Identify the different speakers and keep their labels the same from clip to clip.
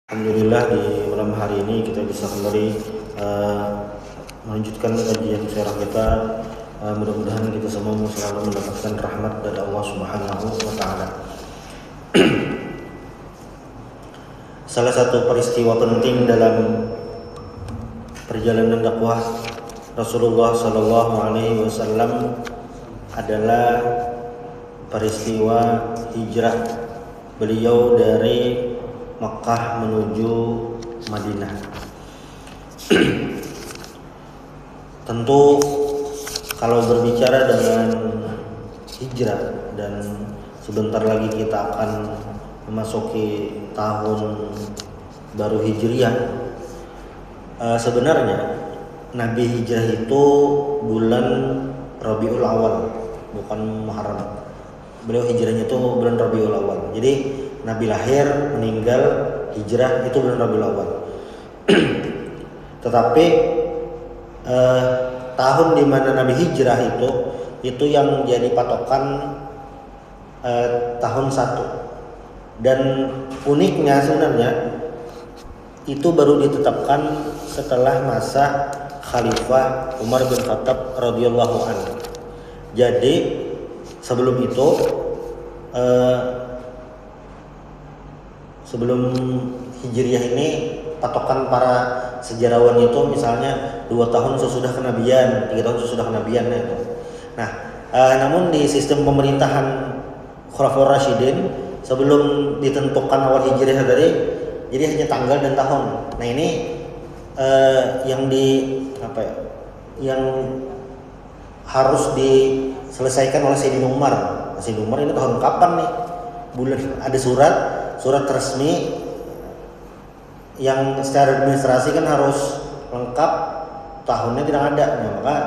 Speaker 1: Alhamdulillah di malam hari ini kita bisa kembali melanjutkan kajian sirah kita. Mudah-mudahan kita semua selalu mendapatkan rahmat dari Allah Subhanahu wa taala. Salah satu peristiwa penting dalam perjalanan dakwah Rasulullah sallallahu alaihi wasallam adalah peristiwa hijrah beliau dari Makkah menuju Madinah. Tentu kalau berbicara dengan hijrah dan sebentar lagi kita akan memasuki tahun baru Hijriah, sebenarnya Nabi hijrah itu bulan Rabiul Awal, bukan Muharram. Beliau hijrahnya itu bulan Rabiul Awal. Jadi Nabi lahir, meninggal, hijrah itu bulan Rabiul Awal. Tetapi tahun di mana Nabi hijrah itu yang jadi patokan tahun 1. Dan uniknya sebenarnya itu baru ditetapkan setelah masa Khalifah Umar bin Khattab radhiyallahu anhu. Jadi sebelum itu sebelum Hijriah ini patokan para sejarawan itu misalnya 2 tahun sesudah kenabian, 3 tahun sesudah kenabian itu. Nah, namun di sistem pemerintahan Khulafaur Rasyidin sebelum ditentukan awal Hijriah tadi, jadi hanya tanggal dan tahun. Nah ini yang harus diselesaikan oleh Sayyidina Umar. Sayyidina Umar ini tahun kapan nih? Bulan ada surat resmi yang secara administrasi kan harus lengkap, tahunnya tidak ada. Nah, maka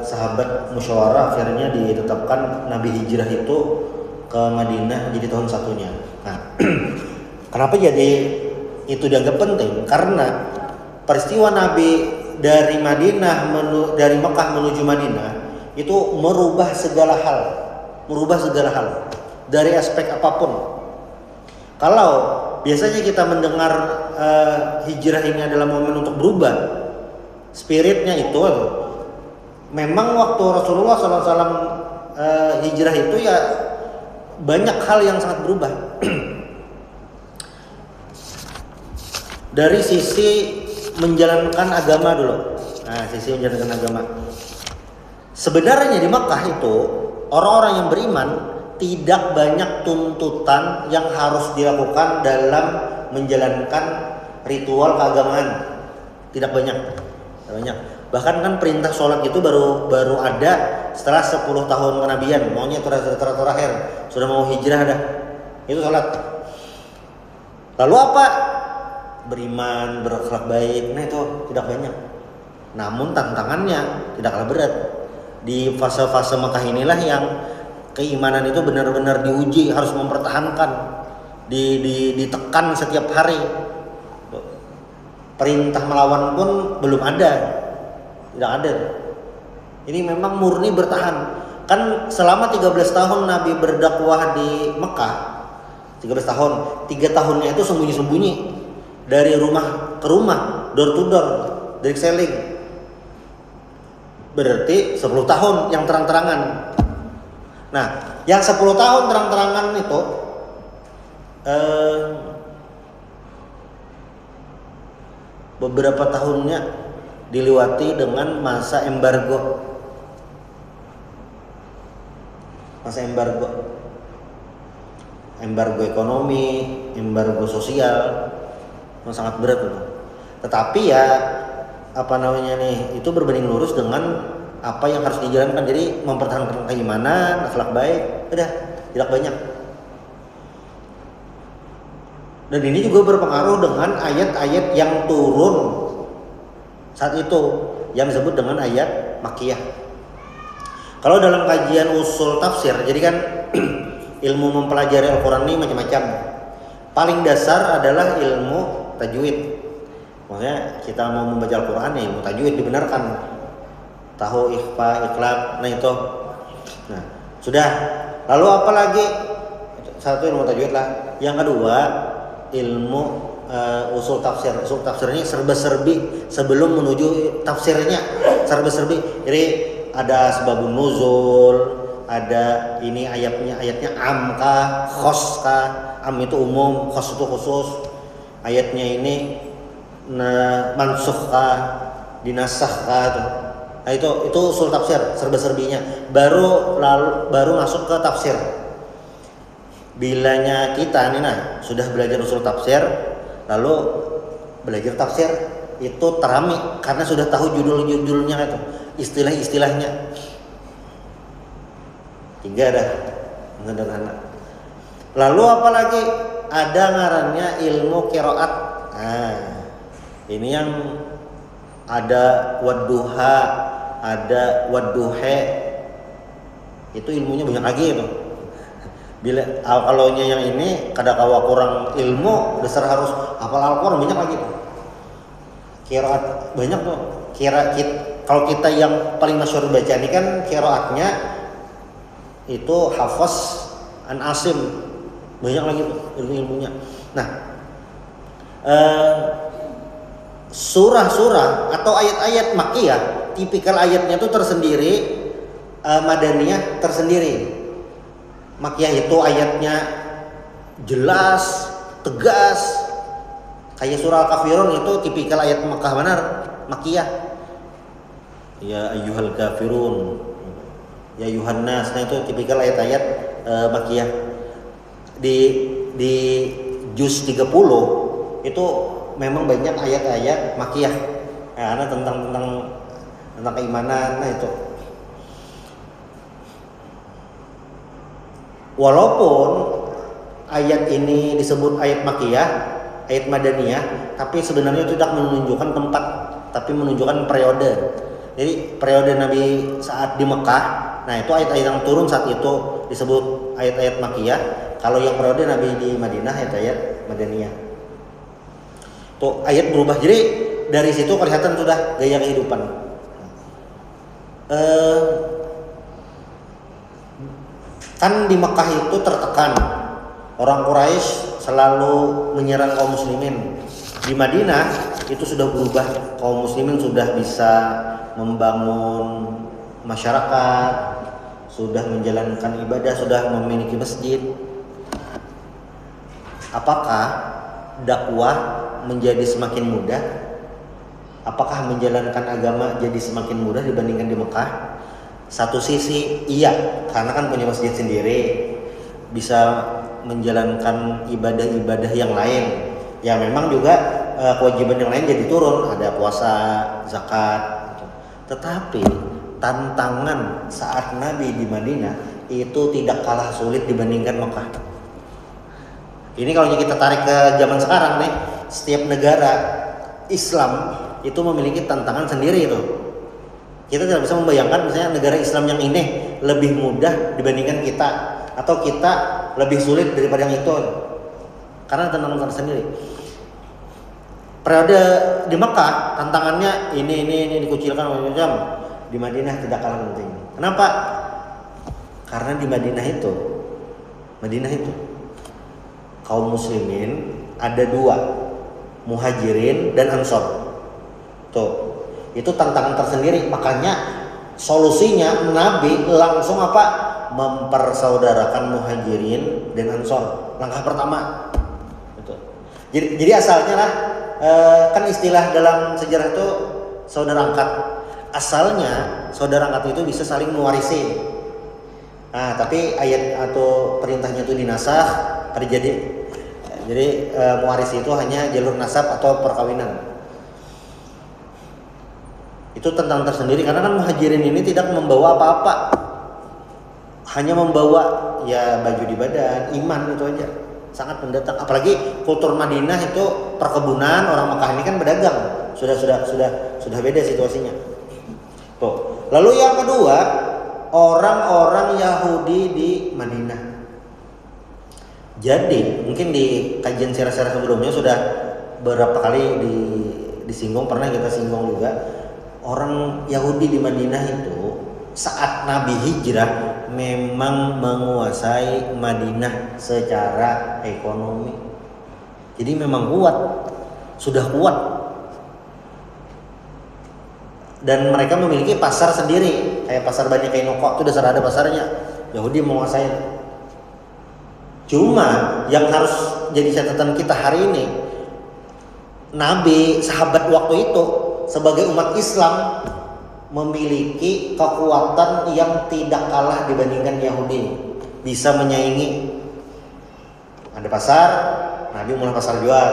Speaker 1: sahabat musyawarah akhirnya ditetapkan Nabi hijrah itu ke Madinah jadi tahun 1-nya. Nah, kenapa jadi itu dianggap penting? Karena peristiwa Nabi dari Mekah menuju Madinah itu merubah segala hal dari aspek apapun. Kalau biasanya kita mendengar hijrah ini adalah momen untuk berubah, spiritnya itu memang waktu Rasulullah SAW hijrah itu ya banyak hal yang sangat berubah. Dari sisi menjalankan agama dulu. Nah, sisi menjalankan agama. Sebenarnya di Makkah itu orang-orang yang beriman tidak banyak tuntutan yang harus dilakukan dalam menjalankan ritual keagamaan. Tidak banyak. Bahkan kan perintah sholat itu baru ada setelah 10 tahun kenabian. Maunya terakhir sudah mau hijrah dah. Itu sholat. Lalu apa? Beriman, berakhlak baik. Nah itu tidak banyak. Namun tantangannya tidak kalah berat. Di fase-fase Makkah inilah yang keimanan itu benar-benar diuji, harus mempertahankan, ditekan setiap hari. Perintah melawan pun belum ada, tidak ada. Ini memang murni bertahan. Kan selama 13 tahun Nabi berdakwah di Mekah, 13 tahun, 3 tahunnya itu sembunyi-sembunyi dari rumah ke rumah, door to door, direct selling. Berarti 10 tahun yang terang-terangan. Nah, yang 10 tahun terang-terangan itu beberapa tahunnya dilewati dengan masa embargo. Embargo ekonomi, embargo sosial, sangat berat itu. Tetapi ya itu berbanding lurus dengan apa yang harus dijalankan. Jadi mempertahankan keimanan, akhlak baik, udah tidak banyak. Dan ini juga berpengaruh dengan ayat-ayat yang turun saat itu yang disebut dengan ayat Makkiyah. Kalau dalam kajian usul tafsir, jadi kan ilmu mempelajari Al-Quran ini macam-macam. Paling dasar adalah ilmu tajwid. Maksudnya kita mau membaca Al-Quran ya ilmu tajwid dibenarkan. Tahu ikhfa, iqlab, nah itu. Nah, sudah. Lalu apa lagi? Satu ilmu tajwid lah. Yang kedua ilmu usul tafsir. Usul tafsirnya serba-serbi sebelum menuju tafsirnya, serba-serbi. Jadi ada sebabun nuzul, ada ini ayatnya am kah, khos kah. Am itu umum, khos itu khusus. Ayatnya ini mansukh kah, dinasakh kah tuh. Nah itu usul tafsir, serba-serbinya. Baru masuk ke tafsir. Bilanya kita nih sudah belajar usul tafsir, lalu belajar tafsir itu terami karena sudah tahu judul-judulnya itu, istilah-istilahnya. 3 dah, sederhana. Lalu apalagi ada ngarannya ilmu qiraat. Nah, ini yang ada wadduha, ada wadduhe. Itu ilmunya banyak lagi itu. Bila kalau yang ini kadang-kala kurang ilmu, dasar harus hafal Al-Qur'an banyak lagi tuh. Qiraat banyak tuh. Kalau kita yang paling masyhur baca ini kan qiraatnya itu Hafs an Asim. Banyak lagi tuh ilmu-ilmunya. Nah, surah-surah atau ayat-ayat Makkiyah, tipikal ayatnya itu tersendiri, Madaniyah tersendiri. Makkiyah itu ayatnya jelas, tegas. Kayak surah Al-Kafirun itu tipikal ayat Makkah benar, Makkiyah. Ya ayyuhal kafirun, ya ayyuhan nas. Nah itu tipikal ayat-ayat Makkiyah. Di juz 30 itu memang banyak ayat-ayat Makkiyah. Karena tentang keimanan. Nah itu. Walaupun ayat ini disebut ayat Makkiyah, ayat Madaniyah, tapi sebenarnya tidak menunjukkan tempat, tapi menunjukkan periode. Jadi periode Nabi saat di Mekah, nah itu ayat-ayat yang turun saat itu disebut ayat-ayat Makkiyah. Kalau yang periode Nabi di Madinah, ayat-ayat Madaniyah. Tuh ayat berubah. Jadi dari situ kelihatan sudah gaya kehidupan. Kan di Mekah itu tertekan, orang Quraisy selalu menyerang kaum muslimin. Di Madinah itu sudah berubah, kaum muslimin sudah bisa membangun masyarakat, sudah menjalankan ibadah, sudah memiliki masjid. Apakah dakwah menjadi semakin mudah? Apakah menjalankan agama jadi semakin mudah dibandingkan di Mekah? Satu sisi iya, karena kan punya masjid sendiri, bisa menjalankan ibadah-ibadah yang lain. Ya memang juga kewajiban yang lain jadi turun, ada puasa, zakat. Tetapi tantangan saat Nabi di Madinah itu tidak kalah sulit dibandingkan Mekah. Ini kalau kita tarik ke zaman sekarang nih, setiap negara Islam itu memiliki tantangan sendiri itu. Kita tidak bisa membayangkan misalnya negara Islam yang ini lebih mudah dibandingkan kita, atau kita lebih sulit daripada yang itu, karena tantangan tersendiri. Periode di Mekah tantangannya ini dikucilkan macam-macam. Di Madinah tidak kalah penting. Kenapa? Karena di Madinah itu kaum muslimin ada 2, muhajirin dan ansor. Tuh. Itu tantangan tersendiri, makanya solusinya Nabi langsung mempersaudarakan muhajirin dan ansor. Langkah pertama itu. Jadi asalnya kan istilah dalam sejarah itu saudara angkat. Asalnya saudara angkat itu bisa saling mewarisi. Nah, tapi ayat atau perintahnya itu dinasakh terjadi. Jadi mewarisi itu hanya jalur nasab atau perkawinan. Itu tantangan tersendiri karena kan muhajirin ini tidak membawa apa-apa, hanya membawa ya baju di badan, iman itu aja, sangat pendatang. Apalagi kultur Madinah itu perkebunan, orang Mekah ini kan berdagang, sudah beda situasinya. Tuh. Lalu yang kedua, orang-orang Yahudi di Madinah. Jadi mungkin di kajian sirah-sirah sebelumnya sudah beberapa kali disinggung, pernah kita singgung juga. Orang Yahudi di Madinah itu saat Nabi hijrah memang menguasai Madinah secara ekonomi. Jadi memang kuat, sudah kuat. Dan mereka memiliki pasar sendiri, kayak pasar Bani Kainoko itu dasar ada pasarnya. Yahudi menguasai. Cuma yang harus jadi catatan kita hari ini, Nabi, sahabat waktu itu sebagai umat Islam memiliki kekuatan yang tidak kalah dibandingkan Yahudi. Bisa menyaingi. Ada pasar, Nabi mulai pasar jual.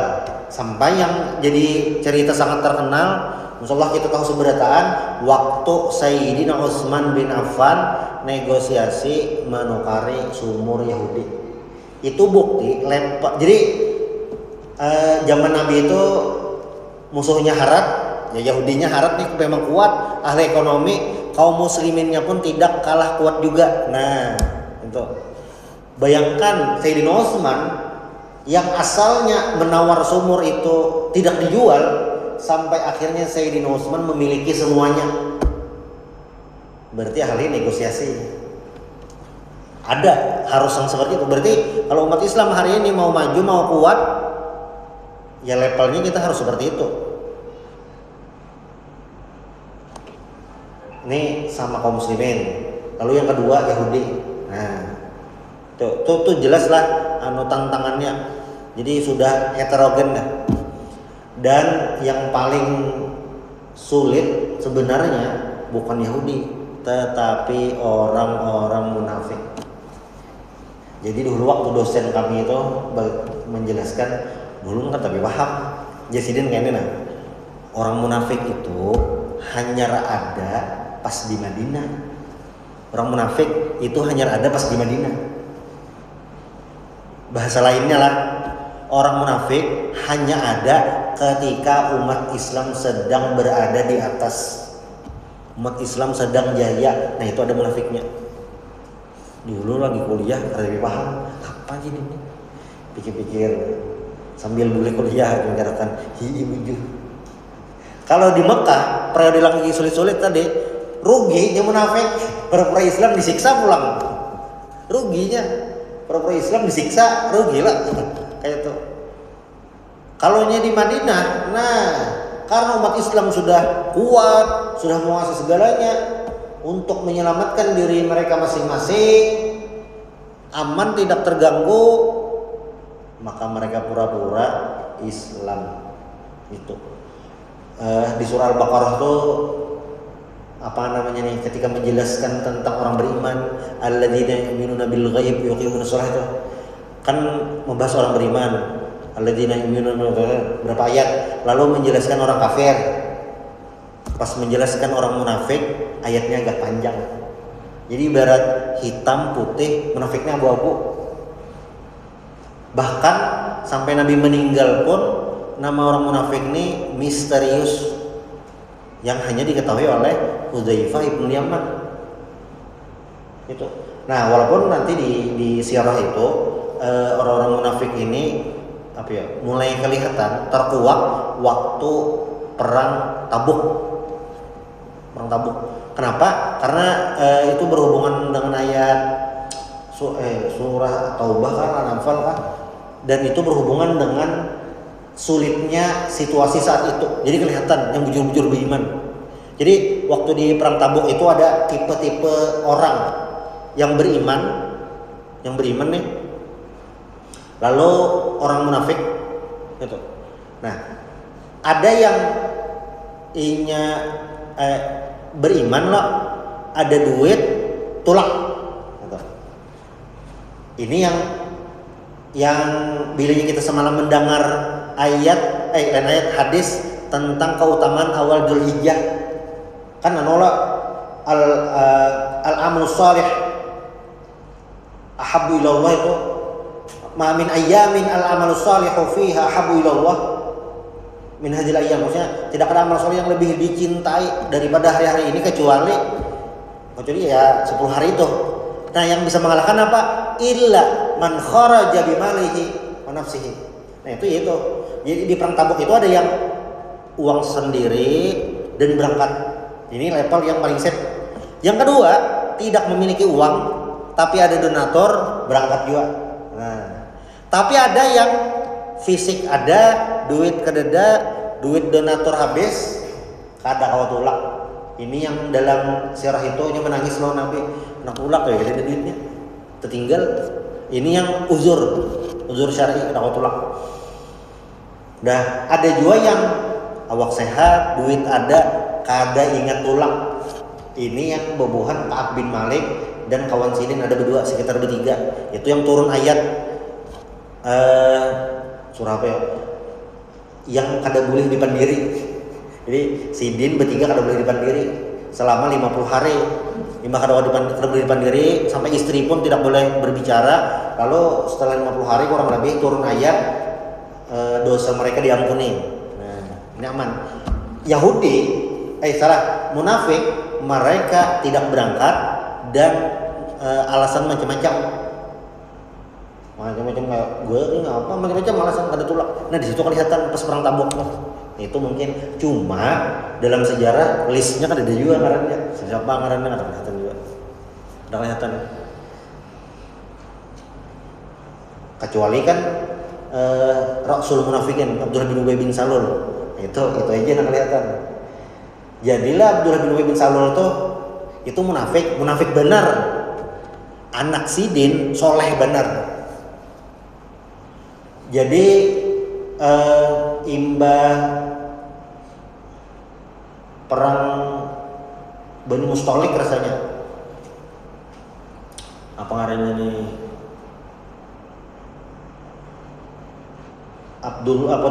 Speaker 1: Sampai yang jadi cerita sangat terkenal, insyaallah kita tahu seberataan, waktu Sayyidina Utsman bin Affan negosiasi menukari sumur Yahudi. Itu bukti jadi zaman Nabi itu musuhnya Harad, ya Yahudinya Harad nih memang kuat, ahli ekonomi, kaum musliminnya pun tidak kalah kuat juga. Nah, itu. Bayangkan Sayyidina Utsman yang asalnya menawar sumur itu tidak dijual, sampai akhirnya Sayyidina Utsman memiliki semuanya. Berarti ahli negosiasi. Ada harus yang seperti itu. Berarti kalau umat Islam hari ini mau maju, mau kuat, ya levelnya kita harus seperti itu. Ini sama kaum muslimin. Lalu yang kedua Yahudi. Nah, tuh jelas lah tantangannya. Jadi sudah heterogen dah. Dan yang paling sulit sebenarnya bukan Yahudi, tetapi orang-orang munafik. Jadi dulu waktu dosen kami itu menjelaskan, dulu kan tapi paham. Jasidin kayaknya nah, orang munafik itu hanya ada pas di Madinah. Orang munafik itu hanya ada pas di Madinah. Bahasa lainnya lah, orang munafik hanya ada ketika umat Islam sedang berada di atas, umat Islam sedang jaya. Nah itu ada munafiknya. Dulu lagi kuliah lebih paham apa aja ini, pikir-pikir sambil boleh kuliah mengarahkan hiimuju. Kalau di Mekah periode lagi sulit-sulit tadi, ruginya munafik, pura-pura Islam disiksa pulang. Ruginya pura-pura Islam disiksa, rugi lah kayak itu. Kalau di Madinah, nah karena umat Islam sudah kuat, sudah menguasai segalanya, untuk menyelamatkan diri mereka masing-masing, aman tidak terganggu, maka mereka pura-pura Islam. Itu di surah Al-Baqarah tuh apa namanya nih, ketika menjelaskan tentang orang beriman, alladzina yu'minuna bil ghaib yuqimuna shalah, itu kan membahas orang beriman, alladzina yu'minuna bil ghaib, berapa ayat, lalu menjelaskan orang kafir. Pas menjelaskan orang munafik, ayatnya agak panjang. Jadi ibarat hitam putih, munafiknya abu-abu. Bahkan sampai Nabi meninggal pun nama orang munafik ini misterius, yang hanya diketahui oleh Hudzaifah ibn Yaman. Itu. Nah, walaupun nanti di sirah itu orang-orang munafik ini mulai kelihatan terkuak waktu perang Tabuk. Perang Tabuk. Kenapa? Karena itu berhubungan dengan ayat surah Taubah kan, Al-Anfal kan, dan itu berhubungan dengan sulitnya situasi saat itu. Jadi kelihatan yang bujur-bujur beriman. Jadi waktu di perang Tabuk itu ada tipe-tipe orang yang beriman nih. Lalu orang munafik gitu. Nah, ada yang beriman loh, ada duit, tulak. Gitu. Ini yang bilanya kita semalam mendengar ayat hadis tentang keutamaan awal Dzulhijjah. Kan nolak al-amal salih ahabbu ilallah, itu ma min ayyamin al-amal salih fiha ahabbu ilallah min hadhil ayyam. Maksudnya tidak ada amal salih yang lebih dicintai daripada hari-hari ini kecuali ya 10 hari itu. Nah, yang bisa mengalahkan apa? Illa man kharaja bimalihi wa nafsihi. Nah, itu. Jadi di perang Tabuk itu ada yang uang sendiri dan berangkat. Ini level yang paling safe. Yang kedua, tidak memiliki uang tapi ada donatur, berangkat juga. Nah, tapi ada yang fisik ada, duit kededa, duit donatur habis, kada kawatulak. Ini yang dalam sirah itu nya menangis lawan Nabi, anak ulak ya ada duitnya tertinggal. Ini yang uzur syar'i kada kawatulak. Dah ada juga yang awak sehat, duit ada, kada ingat tulak. Ini yang bobohan Ka'ab bin Malik dan kawan Sidin ada berdua, sekitar bertiga. Itu yang turun ayat surah apa ya? Yang kada boleh dipandiri. Jadi Sidin bertiga kada boleh dipandiri selama 50 hari. Kada boleh dipandiri sampai istri pun tidak boleh berbicara. Lalu setelah 50 hari kurang lebih turun ayat dosa mereka diampuni. Nah, ini aman. Munafik mereka tidak berangkat dan alasan macam-macam kayak gue ini apa macam-macam alasan kada tulak. Nah di situ kelihatan pas perang Tabuk itu mungkin cuma dalam sejarah listnya kan ada juga ngarannya siapa ngarannya kada kelihatan juga ada kelihatan kecuali kan Rasul Munafikin Abdullah bin Ubay bin Salul itu aja yang kelihatan. Jadilah Abdullah bin Ubay bin Salul itu munafik benar, anak Sidin soleh benar. Jadi imbah perang Bani Mustalik rasanya apa ngarannya nih Abdullah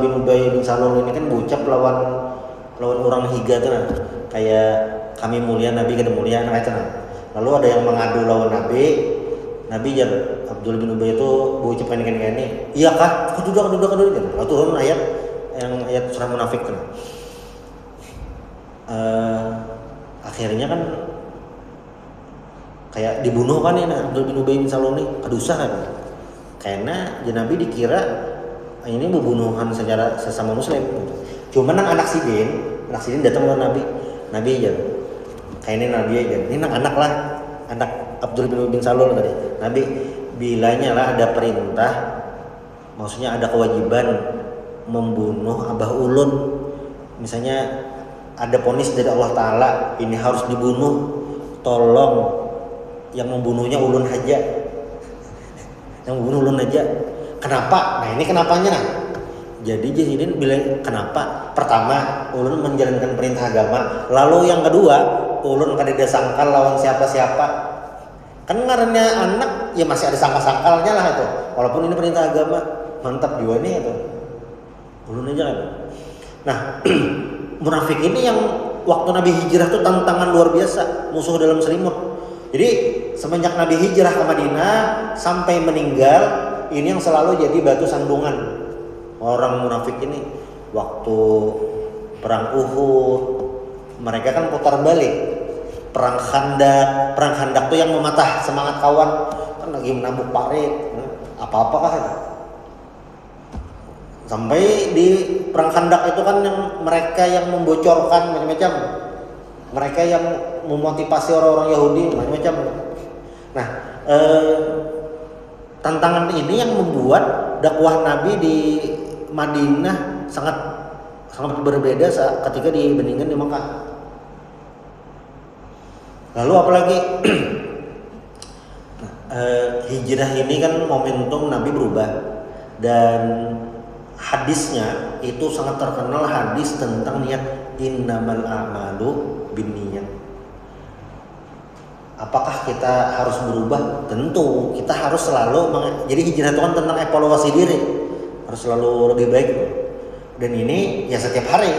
Speaker 1: bin Ubay bin Salul ini kan bucap lawan orang higa tuh nah. Kayak kami mulia Nabi kada mulia nah itu nah. Lalu ada yang mengadu lawan Nabi jar Abdullah bin Ubay itu bucap ini. Iya kah? Kedua kan. Lalu turun ayat surah munafik tuh. Akhirnya kan kayak dibunuh kan ini Abdullah bin Ubay bin Salul ini kadusah kan. Karena Nabi dikira ini pembunuhan secara sesama muslim. Cuma anak Sidin datang ke Nabi aja. Kayak ini Nabi aja. Ini anak lah, anak Abdul bin Salul tadi. Nabi bilanya lah ada perintah, maksudnya ada kewajiban membunuh abah ulun. Misalnya ada vonis dari Allah Ta'ala, ini harus dibunuh. Tolong yang membunuhnya ulun aja. Yang membunuh ulun aja. Kenapa? Nah ini kenapanya nah. Jadi Sidin bilang kenapa? Pertama, ulun menjalankan perintah agama. Lalu yang kedua, ulun kada disangkal lawan siapa-siapa. Kan ngarannya anak ya masih ada sangkal-sangkalnya lah itu. Walaupun ini perintah agama, mantap jiwa nih itu. Ulun aja kan. Nah, munafik ini yang waktu Nabi hijrah tuh tantangan luar biasa, musuh dalam selimut. Jadi semenjak Nabi hijrah ke Madinah sampai meninggal, ini yang selalu jadi batu sandungan orang munafik ini. Waktu perang Uhud mereka kan putar balik, perang Khandak tuh yang mematah semangat kawan, kan lagi menambuk parit apa-apa kan. Sampai di perang Khandak itu kan yang mereka yang membocorkan macam-macam, mereka yang memotivasi orang-orang Yahudi macam-macam. Nah tantangan ini yang membuat dakwah Nabi di Madinah sangat berbeda ketika dibandingkan di Mekah. Lalu apalagi hijrah ini kan momentum Nabi berubah, dan hadisnya itu sangat terkenal, hadis tentang niat, innamal a'malu binniyat. Apakah kita harus berubah? Tentu kita harus selalu jadi hijrah itu kan tentang evaluasi diri, harus selalu lebih baik. Dan ini ya setiap hari.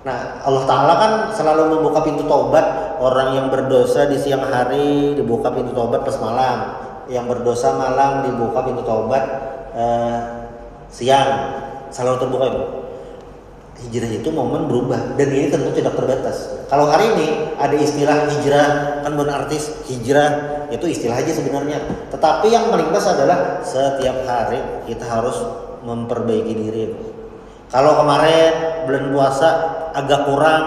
Speaker 1: Nah Allah Ta'ala kan selalu membuka pintu taubat. Orang yang berdosa di siang hari dibuka pintu taubat pas malam, yang berdosa malam dibuka pintu taubat siang, selalu terbuka itu. Hijrah itu momen berubah, dan ini tentu tidak terbatas. Kalau hari ini ada istilah hijrah, kan benar artis hijrah itu istilah aja sebenarnya. Tetapi yang paling pas adalah setiap hari kita harus memperbaiki diri. Kalau kemarin bulan puasa agak kurang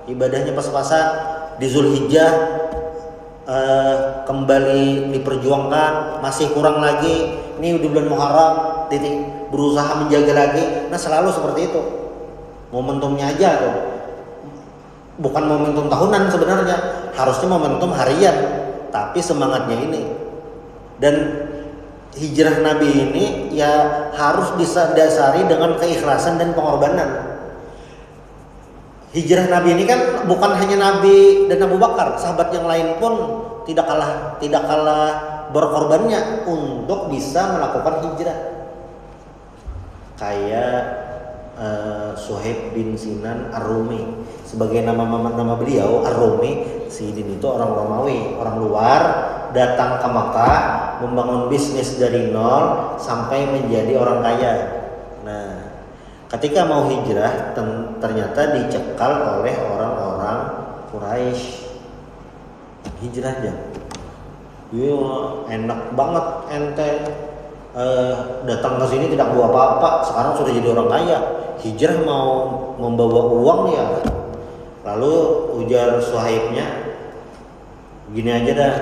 Speaker 1: ibadahnya pas-pasan, di Zulhijjah kembali diperjuangkan, masih kurang lagi, ini udah bulan Muharram, berusaha menjaga lagi. Nah selalu seperti itu, momentumnya aja tuh, bukan momentum tahunan sebenarnya, harusnya momentum harian, tapi semangatnya ini. Dan hijrah Nabi ini ya harus didasari dengan keikhlasan dan pengorbanan. Hijrah Nabi ini kan bukan hanya Nabi dan Abu Bakar, sahabat yang lain pun tidak kalah berkorbannya untuk bisa melakukan hijrah. Kayak Suhaib bin Sinan Ar-Rumi, sebagai nama beliau Ar-Rumi. Sidin itu orang Romawi, orang luar, datang ke Makkah, membangun bisnis dari nol sampai menjadi orang kaya. Nah, ketika mau hijrah ternyata dicekal oleh orang-orang Quraisy. Hijrah aja, enak banget ente datang ke sini tidak bawa apa-apa, sekarang sudah jadi orang kaya. Hijrah mau membawa uang ya. Lalu ujar Suhaibnya, gini aja dah,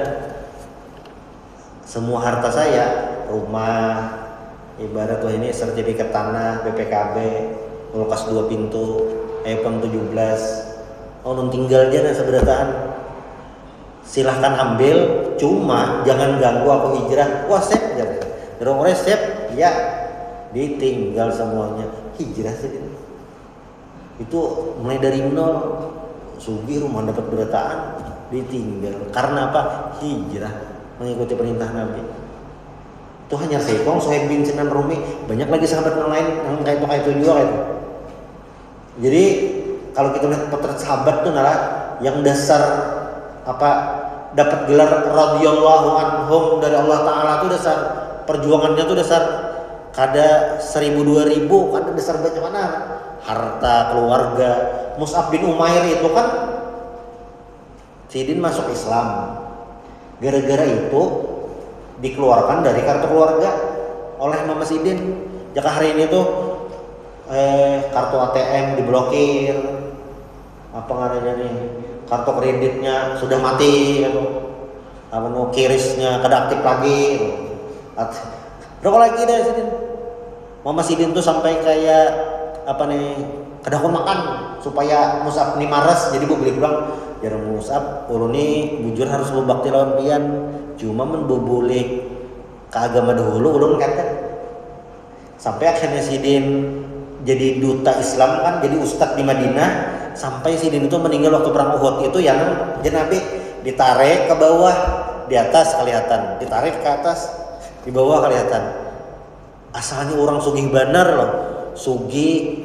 Speaker 1: semua harta saya, rumah, ibarat tuh ini sertifikat tanah, BPKB, kulkas 2 pintu, iPhone 17, nun tinggal aja nah seberataan, silahkan ambil, cuma jangan ganggu aku hijrah. Wah sep, orang sep, ya ditinggal semuanya. Hijrah sedikit itu mulai dari nol, sugih rumah dapat berataan, ditinggal. Karena apa? Hijrah, mengikuti perintah Nabi. Itu hanya Suhaib bin Sinan Rumi, banyak lagi sahabat yang lain yang kayak itu juga gitu. Jadi kalau kita lihat potret sahabat tuh nara yang dasar apa dapat gelar radhiyallahu anhum dari Allah Taala tuh dasar perjuangannya tuh dasar kada 1000-2000, kada dasar banyak mana harta keluarga. Mus'ab bin Umair itu kan Sidin masuk Islam, gara-gara itu dikeluarkan dari kartu keluarga oleh Mama Sidin. Jika hari ini tuh kartu ATM diblokir, apa namanya nih, kartu kreditnya sudah mati, apa nu kirisnya kada aktif lagi. Berapa lagi deh Sidin? Mama Sidin tuh sampai kayak apa nih, kada makan supaya Mus'ab ini maras, jadi bu beli pulang jarang Mus'ab ulun nih bujur harus berbakti lawan pian, cuma menboboleh ke agama dahulu ulun kata. Sampai akhirnya Sidin jadi duta Islam kan, jadi ustadz di Madinah, sampai Sidin itu meninggal waktu perang Uhud. Itu yang Nabi ditarik ke bawah, di atas kelihatan, ditarik ke atas, di bawah kelihatan. Asalnya orang sugih banar loh, sugih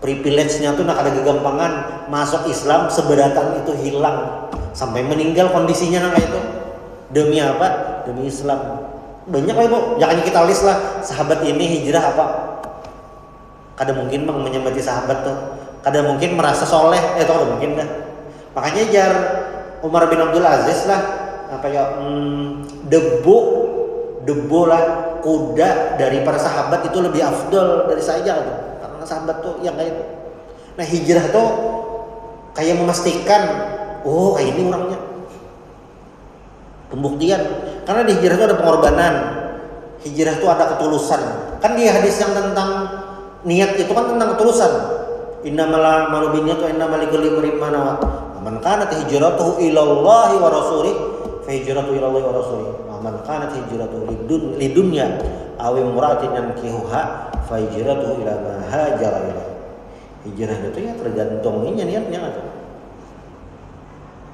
Speaker 1: privilege-nya tuh nak ada kegampangan masuk Islam, seberatan itu hilang sampai meninggal kondisinya nak itu. Demi apa? Demi Islam. Banyak lah ibu, jangan kita list lah sahabat ini hijrah apa. Kada mungkin menyemati sahabat tuh, kada mungkin merasa soleh, itu kada mungkin dah. Makanya jar Umar bin Abdul Aziz lah apa ya, debu lah kuda dari para sahabat itu lebih afdol dari saya tuh. Karena sahabat tuh yang kayak itu. Nah hijrah tuh kayak memastikan, oh kayak ini orangnya. Pembuktian, karena di hijrah itu ada pengorbanan, hijrah itu ada ketulusan. Kan di hadis yang tentang niat itu kan tentang ketulusan. Innamal a'malu binniyat wa innamal likulli imrin ma nawa. Man kanat hijratuhu ilallahi wa rasulih fa hijratuhu ilallahi wa rasulih. Wa man kanat hijratuhu lidunya aw imra'atin yankihuha fa hijratuhu ila ma hajara ilaihi. Hijrah itu ya tergantung niatnya atau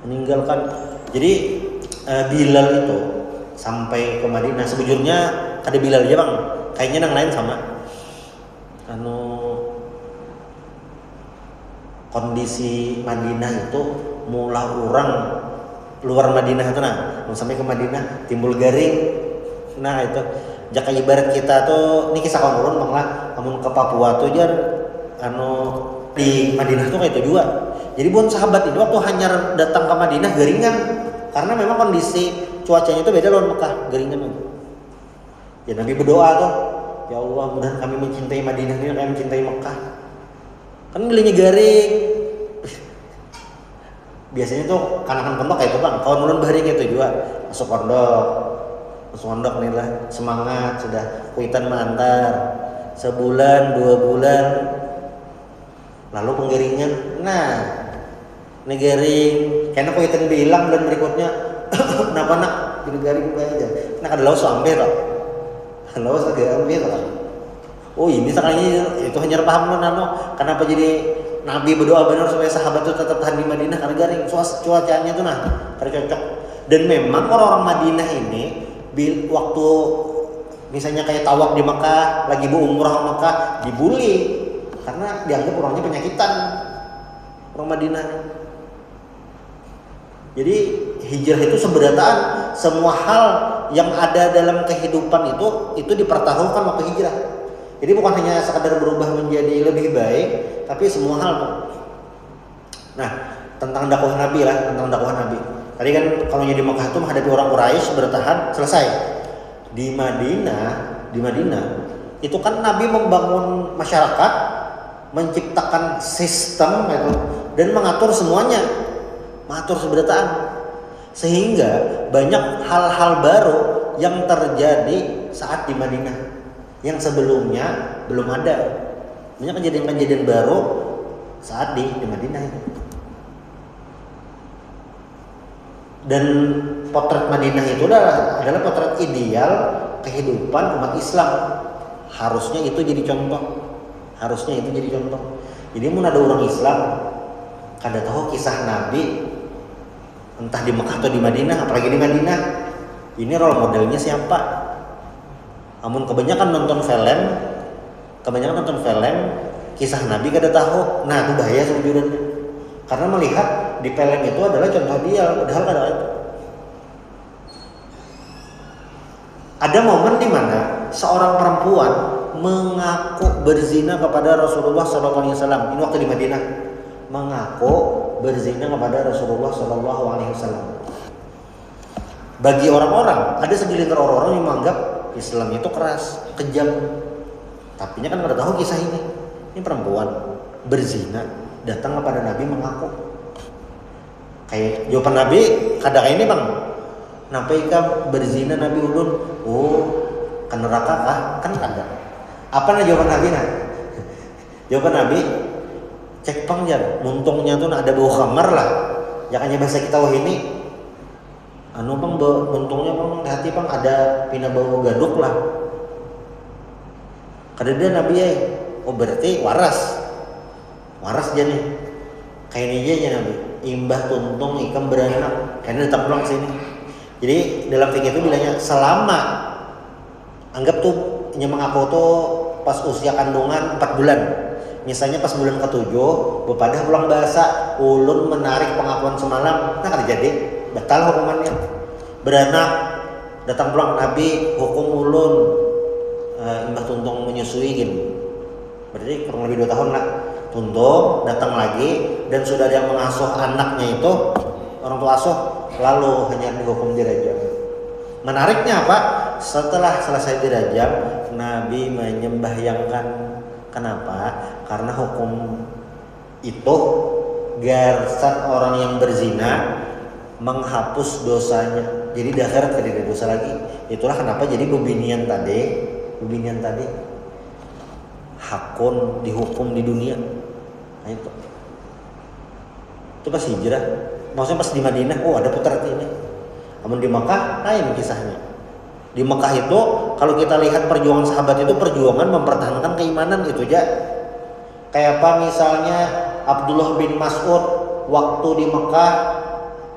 Speaker 1: meninggalkan. Jadi Bilal itu sampai ke Madinah, sebujurnya ada Bilal aja bang, kayaknya yang lain sama. Kondisi Madinah itu mulai orang luar Madinah itu nah, sampai ke Madinah timbul garing. Nah itu, jaka ibarat kita tuh, ini kisah kamu bang lah, kamu ke Papua tuh jar, di Madinah tuh kayak itu juga. Jadi buat sahabat itu waktu hanya datang ke Madinah garingan. Karena memang kondisi cuacanya itu beda lawan Mekah, garingan. Ya Nabi berdoa tuh, ya Allah mudah kami mencintai Madinah ini, kami mencintai Mekah. Kan belinya garing. biasanya tuh kanakan pondok kayak itu bang, kawan ulun bahari gitu juga masuk pondok nih lah, semangat sudah kuitan mengantar sebulan 2 bulan lalu penggiringan. Nah negering karena kuitan bilang bulan berikutnya kenapa nak jadi garing aja nak ada laus ambil tau, laus agak ambil tau. Oh ini sekalinya itu hanya paham lo nano kenapa jadi Nabi berdoa benar supaya sahabat itu tetap tahan di Madinah karena garing cuacanya tuh nah tercocok. Dan memang orang-orang Madinah ini waktu misalnya kayak tawaf di Mekah lagi umrah ke Mekah dibully karena dianggap orangnya penyakitan orang Madinah. Jadi hijrah itu seberataan semua hal yang ada dalam kehidupan itu dipertaruhkan waktu hijrah. Jadi bukan hanya sekadar berubah menjadi lebih baik, tapi semua hal. Nah, tentang dakwah Nabi lah, tentang dakwah Nabi. Tadi kan kalau di Mekah itu menghadapi orang Quraisy bertahan selesai. Di Madinah itu kan Nabi membangun masyarakat, menciptakan sistem gitu, dan mengatur semuanya, mengatur seberataan. Sehingga banyak hal-hal baru yang terjadi saat di Madinah yang sebelumnya belum ada. Banyak kejadian-kejadian baru saat di Madinah itu. Dan potret Madinah itu adalah potret ideal kehidupan umat Islam. Harusnya itu jadi contoh. Jadi mun ada orang Islam kada tahu kisah Nabi entah di Mekah atau di Madinah, apalagi di Madinah, ini role modelnya siapa? Amun kebanyakan nonton film kisah Nabi kada tahu. Nah itu bahaya sebenarnya karena melihat di film itu adalah contoh dia, padahal kada itu. Ada momen di mana seorang perempuan mengaku berzina kepada Rasulullah SAW. Ini waktu di Madinah, mengaku berzina kepada Rasulullah SAW. Bagi orang-orang, ada segelintir orang-orang yang menganggap Islam itu keras, kejam. Tapi kan pada tahu kisah ini. Ini perempuan berzina datang kepada Nabi mengaku. Kayak jawaban Nabi kada kayak ini bang. Napa ika berzina Nabi ulun? Oh, kan neraka kah? Kan kada. Apa nah jawaban Nabi nah? Jawaban Nabi cek pang jar, muntungnya tuh ada bau khamar lah. Jangannya bahasa kita wah ini. Anu bang untungnya bang hati bang ada pina bau gaduk lah. Kada dia Nabi ya. Oh berarti waras jadi kayak ini aja Nabi. Imbah tuntung ikam beranak karena datang pulang sini. Jadi dalam fikih itu bilangnya selama anggap tuh nyemang aku tuh pas usia kandungan 4 bulan. Misalnya pas bulan ke-7 bepadah pulang bahasa ulun menarik pengakuan semalam, nah kada jadi batal hukumannya. Beranak datang pulang Nabi hukum ulun imbah tuntung menyusui gini. Berarti kurang lebih 2 tahun lah. Tuntung datang lagi dan sudah ada yang mengasuh anaknya itu orang tua asuh, lalu hanya dihukum dirajam. Menariknya apa? Setelah selesai dirajam, Nabi menyembahyangkan. Kenapa? Karena hukum itu garsan orang yang berzina menghapus dosanya. Jadi di akhirat tidak ada dosa lagi. Itulah kenapa jadi bebinian tadi hakun dihukum di dunia. Nah itu pas hijrah. Maksudnya pas di Madinah, oh ada potret ini. Namun di Mekah, lain kisahnya. Di Mekah itu kalau kita lihat perjuangan sahabat itu perjuangan mempertahankan keimanan itu aja. Kayak apa misalnya Abdullah bin Mas'ud waktu di Mekah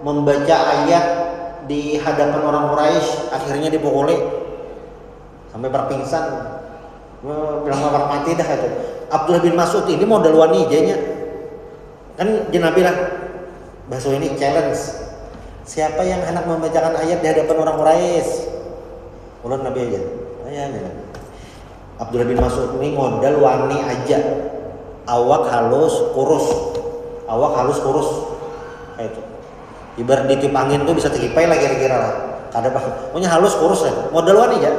Speaker 1: membaca ayat di hadapan orang Quraisy akhirnya dipukuli sampai berpingsan, bilang mati dah itu. Abdullah bin Mas'ud ini modal wanijanya kan Nabi lah bahasa ini challenge. Siapa yang hendak membacakan ayat di hadapan orang Quraisy? Ulun Nabi aja. Ayahnya. Abdullah bin Mas'ud ini modal wani aja. Awak halus kurus. Kayak itu. Ibarat ditiup angin tuh bisa terkipai lah kira-kira lah. Kada apa. Pokoknya halus kurus ya. Modal wani aja.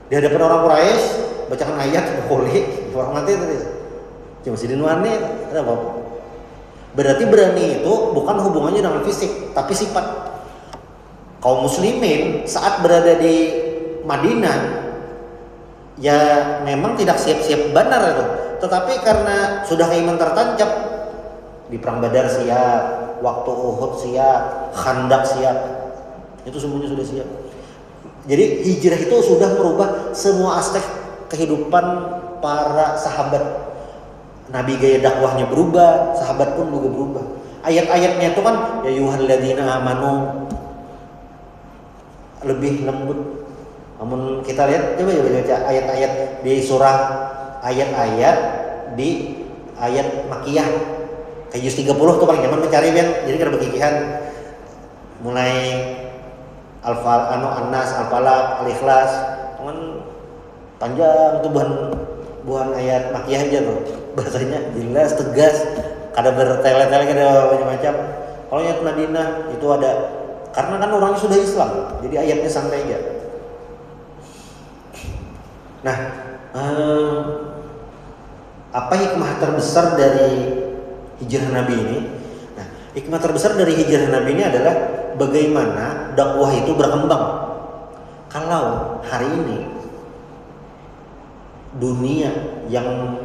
Speaker 1: Di hadapan orang Quraisy bacakan ayat pukuli orang mati tadi. Cuma sidin wani ada apa? Berarti berani itu bukan hubungannya dengan fisik, tapi sifat. Kaum muslimin saat berada di Madinah ya memang tidak siap-siap benar itu, tetapi karena sudah iman tertancap di perang Badar siap, waktu Uhud siap, Khandaq siap, itu semuanya sudah siap. Jadi hijrah itu sudah merubah semua aspek kehidupan para sahabat. Nabi gaya dakwahnya berubah, sahabat pun juga berubah. Ayat-ayatnya itu kan ya ayyuhalladzina amanu lebih lembut. Namun kita lihat coba baca ayat-ayat di surah, ayat-ayat di ayat Makkiyah kayak juz 30 tuh paling nyaman mencari kan. Jadi kada begigihan mulai An-Nas, Al-Falaq, Al-Ikhlas, kan panjang tuh buhan ayat Makkiyah aja tuh. Bahasanya jelas, tegas, kada bertele-tele, kada macam-macam. Kalau ayat Madinah itu ada, karena kan orangnya sudah Islam, jadi ayatnya santai aja. Nah, apa hikmah terbesar dari hijrah Nabi ini? Nah, hikmah terbesar dari hijrah Nabi ini adalah bagaimana dakwah itu berkembang. Kalau hari ini dunia yang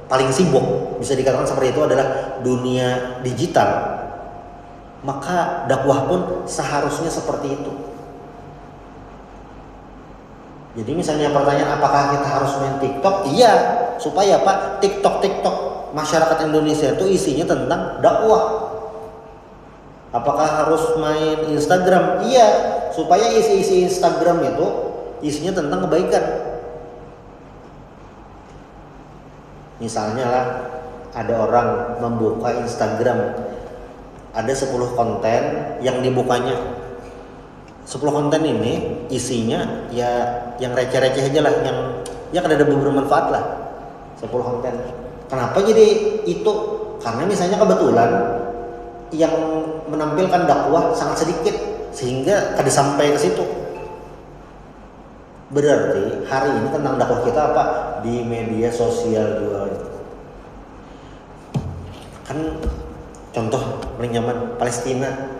Speaker 1: paling sibuk bisa dikatakan seperti itu adalah dunia digital, maka dakwah pun seharusnya seperti itu. Jadi misalnya pertanyaan apakah kita harus main TikTok? Iya, supaya Pak TikTok masyarakat Indonesia itu isinya tentang dakwah. Apakah harus main Instagram? Iya, supaya isi Instagram itu isinya tentang kebaikan. Misalnya lah, ada orang membuka Instagram, ada 10 konten yang dibukanya. 10 konten ini isinya ya yang receh-receh aja lah, yang ya kada ada bermanfaat lah. 10 konten. Kenapa jadi itu? Karena misalnya kebetulan yang menampilkan dakwah sangat sedikit sehingga kada sampai ke situ. Berarti hari ini tentang dakwah kita apa? Di media sosial juga. Kan contoh paling nyaman Palestina.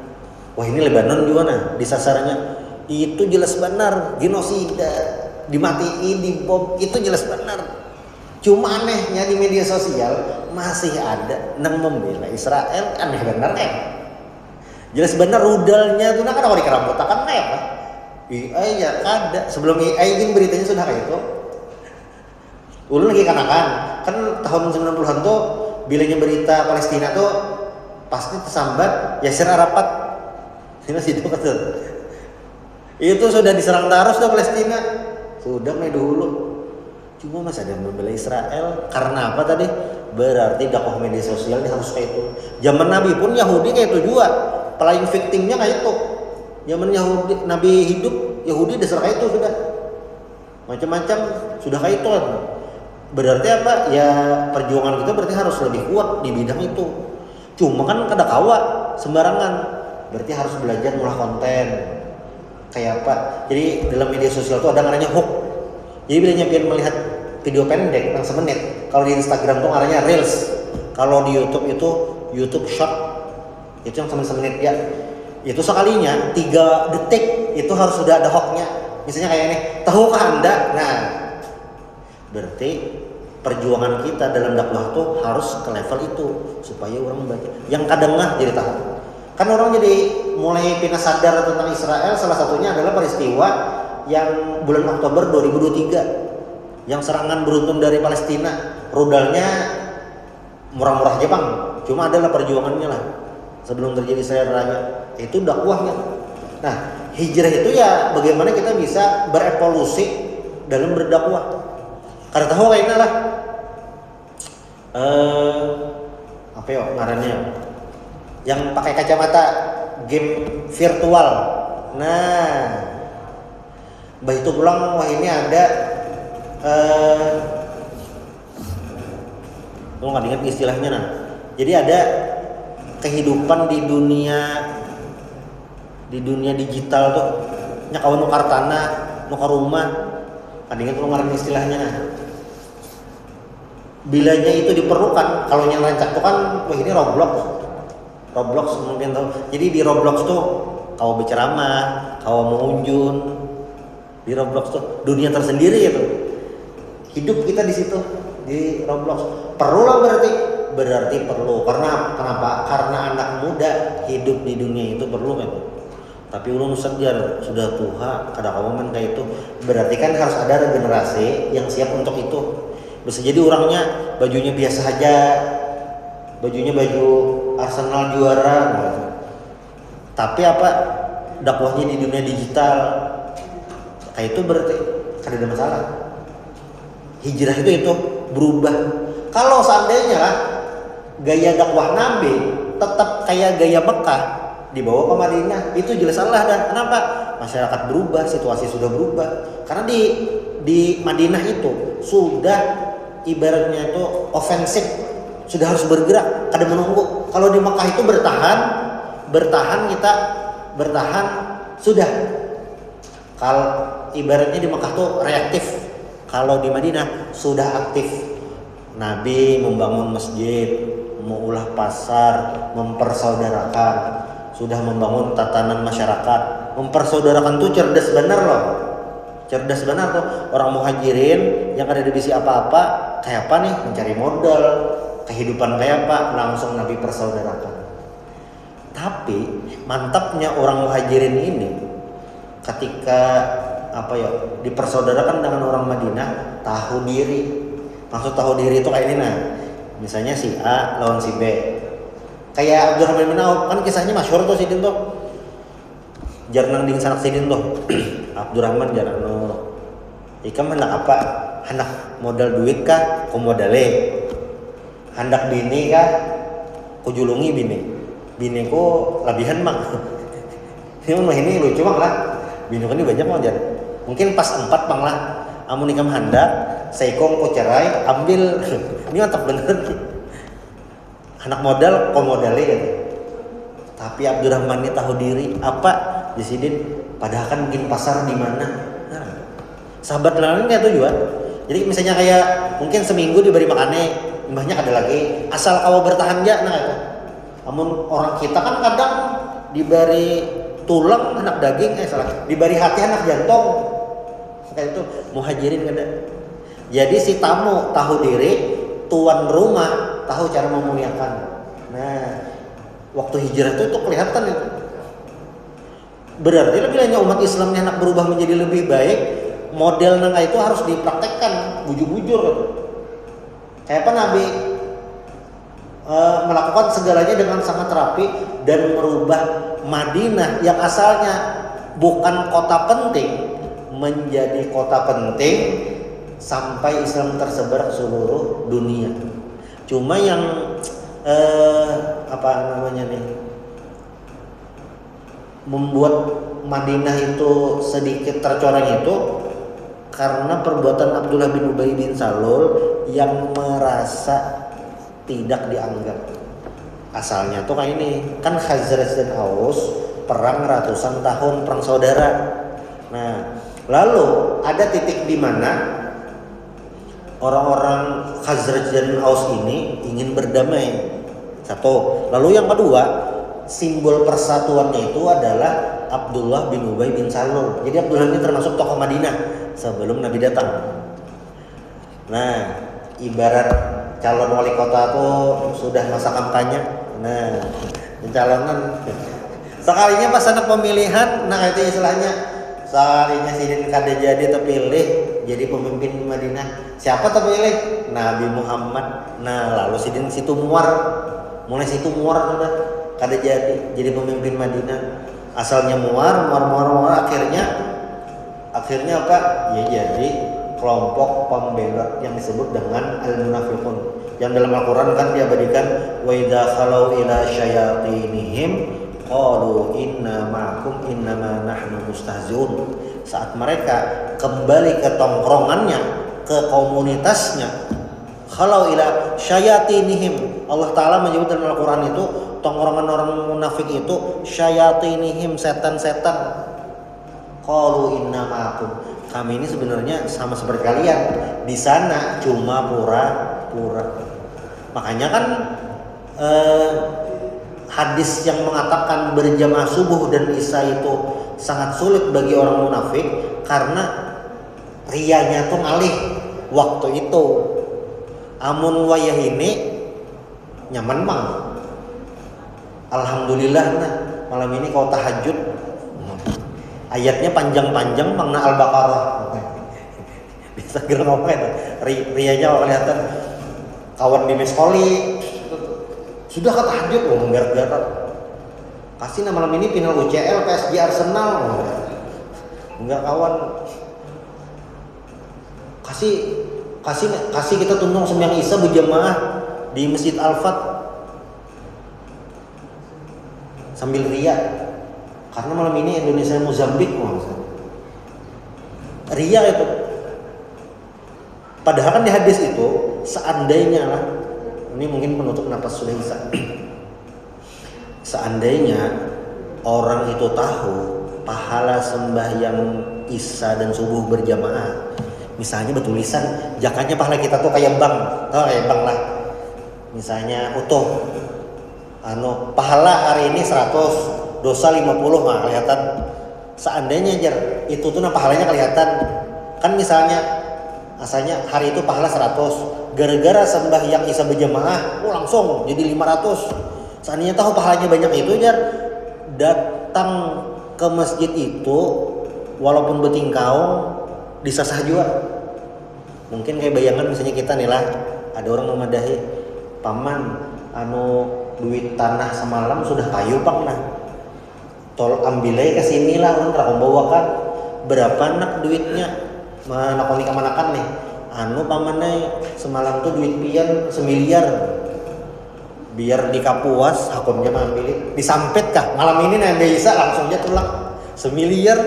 Speaker 1: Wah ini Lebanon juga nah disasarnya. Itu jelas benar genosida, dimatiin, dibom, itu jelas benar. Cuma anehnya di media sosial masih ada nang membela Israel, aneh benar Jelas benar rudalnya tuh nak ada di kerampotakan apa? AI ya ada. Sebelum AI ini beritanya sudah kayak itu. Ulun lagi kanakan. Kan tahun 90-an tuh bilanya berita Palestina tuh pasti tersambat Yasir Arafat. Ini masih itu kata. Itu sudah diserang terus tuh Palestina. Sudah mulai dulu. Cuma masih ada yang membela Israel. Karena apa tadi? Berarti dakwah media sosial ini harus kayak itu. Zaman Nabi pun Yahudi kayak itu juga. Paling victimnya kayak itu. Zaman Yahudi, Nabi hidup, Yahudi dasar kayak itu sudah. Macam-macam sudah kayak itu kan. Berarti apa? Ya perjuangan kita berarti harus lebih kuat di bidang itu. Cuma kan kada kawa sembarangan. Berarti harus belajar ngolah konten. Kayak apa? Jadi dalam media sosial itu ada namanya hook. Jadi bila nyampein melihat video pendek yang semenit, kalau di Instagram tuh namanya Reels. Kalau di YouTube itu YouTube Short. Itu yang semenit ya. Itu sekalinya 3 detik itu harus sudah ada hooknya. Misalnya kayak ini, tahukah Anda? Nah, berarti perjuangan kita dalam dakwah tuh harus ke level itu supaya orang membaca. Yang kadang jadi tahu. Kan orang jadi mulai pindah sadar tentang Israel, salah satunya adalah peristiwa yang bulan Oktober 2023 yang serangan beruntun dari Palestina. Rudalnya murah-murah Jepang, cuma adalah perjuangannya lah sebelum terjadi Israel Raya. Itu dakwahnya. Nah, hijrah itu ya bagaimana kita bisa berevolusi dalam berdakwah. Karena tahu kayaknya lah apa ya ngarannya yang pakai kacamata game virtual. Nah, bah itu pulang wah ini ada lu nggak ingat istilahnya nah. Jadi ada kehidupan di dunia digital tuh nyakawan nukar tanah, nukar rumah. Kan ingat lu ngaran istilahnya nah. bilanya itu diperlukan. Kalau yang rancak itu kan, wah ini Roblox mungkin tahu. Jadi di Roblox tuh kau berceramah, kau mengunjun. Di Roblox tuh dunia tersendiri itu. Hidup kita di situ di Roblox. Perlu lah berarti perlu. Karena kenapa? Karena anak muda hidup di dunia itu perlu kan. Tapi ulun sadar sudah tua, kada kawaman kayak itu. Berarti kan harus ada generasi yang siap untuk itu. Bisa jadi orangnya bajunya biasa aja, bajunya baju Arsenal juara, gitu. Tapi apa dakwahnya di dunia digital, kayak itu berarti kada ada masalah. Hijrah itu berubah. Kalau seandainya lah gaya dakwah Nabi tetap kayak gaya Mekah dibawa ke Madinah, itu jelas salah. Dan kenapa? Masyarakat berubah, situasi sudah berubah. Karena di Madinah itu sudah ibaratnya itu ofensif, sudah harus bergerak, kada menunggu. Kalau di Mekah itu bertahan sudah. Kalau ibaratnya di Mekah tuh reaktif, kalau di Madinah sudah aktif. Nabi membangun masjid, mengulah pasar, mempersaudarakan, sudah membangun tatanan masyarakat. Mempersaudarakan tuh cerdas benar loh. Cerdas benar tuh. Orang muhajirin yang ada di bisi apa-apa, kayak apa nih? Mencari modal, kehidupan kayak apa? Langsung Nabi persaudarakan. Tapi mantapnya orang muhajirin ini ketika dipersaudarakan dengan orang Madinah, tahu diri. Maksud tahu diri itu kayak ini nah. Misalnya si A lawan si B. Kayak Abdurrahman bin Auf kan kisahnya masyhur tuh sidin tuh. Jarnang ding sanak sidin tuh. Abdurrahman jarang ikam hendak apa? Hendak modal duit kah? Ku modale. Hendak bini kah? Ku julungi bini. Bini ku labihan mak. Ini lucu mak lah. Bini kan ini banyak mau jar. Mungkin pas 4 bang lah. Amun ikam hendak seikong ku cerai ambil. Ini mantap bener. Anak modal ku modale gitu. Tapi Abdurrahman ini tahu diri apa di sini padahal kan bikin pasar di mana. Nah, sahabat lain kayak itu juga. Jadi misalnya kayak mungkin seminggu diberi makannya, mbahnya ada lagi. Asal kau bertahan aja nah itu. Namun orang kita kan kadang diberi tulang anak daging, diberi hati anak jantung. Kayak itu muhajirin kada. Jadi si tamu tahu diri, tuan rumah tahu cara memuliakan. Nah, waktu hijrah itu kelihatan itu. Berarti bilangnya umat Islam yang nak berubah menjadi lebih baik, model nang itu harus dipraktekkan bujur-bujur. Kayak apa Nabi melakukan segalanya dengan sangat rapi dan merubah Madinah yang asalnya bukan kota penting menjadi kota penting sampai Islam tersebar ke seluruh dunia. Cuma yang membuat Madinah itu sedikit tercoreng itu karena perbuatan Abdullah bin Ubay bin Salul yang merasa tidak dianggap. Asalnya tuh kayak ini, kan Khazraj dan Aus perang ratusan tahun, perang saudara. Nah, lalu ada titik di mana orang-orang Khazraj dan Aus ini ingin berdamai. Satu. Lalu yang kedua, simbol persatuannya itu adalah Abdullah bin Ubay bin Salul. Jadi Abdullah ini termasuk tokoh Madinah sebelum Nabi datang. Nah, ibarat calon wali kota tuh sudah masa kampanye. Nah, pencalonan. Sekalinya pas anak pemilihan, nah itu istilahnya sekalinya Sidin kada jadi terpilih jadi pemimpin Madinah. Siapa terpilih? Nabi Muhammad. Nah, lalu Sidin situ mulai situ muar sudah kada jadi pemimpin Madinah. Asalnya muar, akhirnya apa? Ya jadi kelompok pembela yang disebut dengan al-munafiqun. Yang dalam Al-Qur'an kan diabadikan wa idza khalau ila syayatinihim qalu inna ma'akum innama nahnu mustahzi'un. Saat mereka kembali ke tongkrongannya, ke komunitasnya, khalau ila syayatinihim. Allah Ta'ala menyebut dalam Al-Qur'an itu tongkrongan orang munafik itu syayatinihim, setan-setan. Qalu inna ma'akum. kami ini sebenarnya sama seperti kalian, di sana cuma pura-pura. Makanya kan hadis yang mengatakan berjamaah subuh dan isya itu sangat sulit bagi orang munafik karena rianya tuh ngalih waktu itu. Amun wayah ini nyaman mang, alhamdulillah nah malam ini kau tahajud, ayatnya panjang-panjang makna Al-Baqarah. Bisa kira ngomong itu rianya kelihatan kawan di meskoli sudah kata tahajud ngomong garap-garap, kasih nah malam ini final UCL PSG Arsenal, enggak kawan, kasih kita tunduk sembahyang isya berjamaah di Masjid Al-Fat sambil ria karena malam ini Indonesia Mozambik, ria itu. Padahal kan di hadis itu seandainya lah, ini mungkin penutup napas sudah isya, seandainya orang itu tahu pahala sembahyang isya dan subuh berjamaah, misalnya bertulisan jakanya pahala kita tuh kayak bank, tau kayak bank lah, misalnya utuh pahala hari ini 100, dosa 50 mah kelihatan. Seandainya jar itu tuh nah pahalanya kelihatan kan, misalnya asalnya hari itu pahala 100, gara-gara sembahyang isya berjamaah langsung jadi 500. Seandainya tahu pahalanya banyak itu jar, datang ke masjid itu walaupun betingkau disasah juga. Mungkin kayak bayangan misalnya kita nih lah, ada orang memadahi paman duit tanah semalam sudah payu pang nah, tol ambilai ke sini lah orang bawakan berapa nak duitnya menakoni kemanakan nih pamannya semalam tuh duit pian 1 miliar, biar dikapuas akunnya ambilin disampet kah malam ini nah bisa langsung aja tulang 1 miliar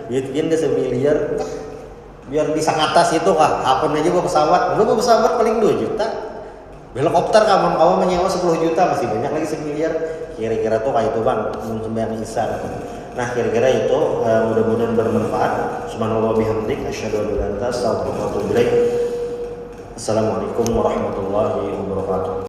Speaker 1: duit pian dia 1 miliar, biar di sang atas itu kah akun aja bawa pesawat paling 2 juta, helikopter kawan menyewa 10 juta masih banyak lagi 1 miliar. Kira-kira tuh kayak itu bang sembahyang isya. Nah kira-kira itu mudah-mudahan bermanfaat. Subhanallah bihamdik asyhadu an la ilaha illa anta astaghfiruka wa atubu ilaik. Assalamualaikum warahmatullahi wabarakatuh.